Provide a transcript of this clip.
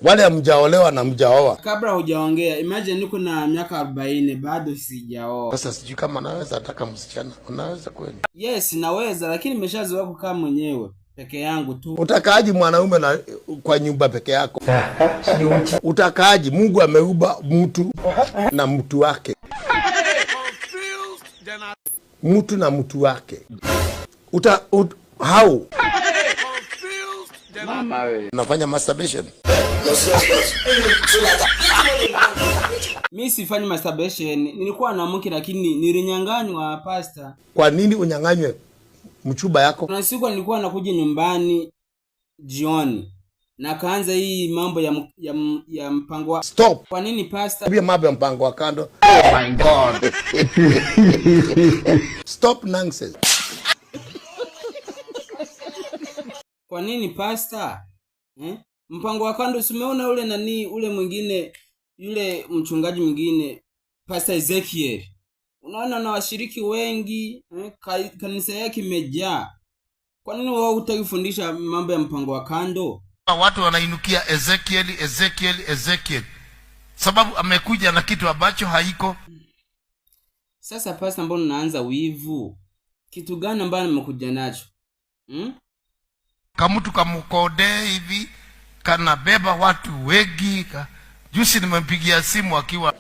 Wale hamjaolewa na mjaoa. Kabla hujaongea, imagine niko na miaka 40 bado sijaoa. Sasa sijui kama naweza ataka msichana. Unaweza kweli? Yes, naweza, lakini nimeshazoea kukaa mwenyewe peke yangu tu. Utakaaji mwanaume na kwa nyumba peke yako? Utakaaji? Mungu ameumba mtu na mtu wake. Mtu na mtu wake. How? Mama wewe. Unafanya masturbation? Mimi sifanyi masturbation. Nilikuwa na mke lakini nilinyang'anywa pastor. Kwa nini unyang'anywe mchuba yako? Kuna siku nilikuwa nakuja nyumbani jioni na kaanza hii mambo ya mpango wa... Stop. Kwa nini pastor? Hiyo mambo ya mpango wa kando. Oh my God. Stop nonsense. Kwa nini pastor? Mpango wa kando umeona ule nani ule mwingine yule mchungaji mwingine Pastor Ezekiel. Unaona na washiriki wengi, kanisa yake imejaa. Kwa nini wao hutaki mambo ya mpango wa kando? Watu wanainukia Ezekiel. Sababu amekuja na kitu ambacho haiko. Sasa pastor, mbona unaanza wivu? Kitu gani ambacho nimekuja nacho? Kamutu kamukode hivi kana beba watu wengi. Juzi nimempigia simu akiwa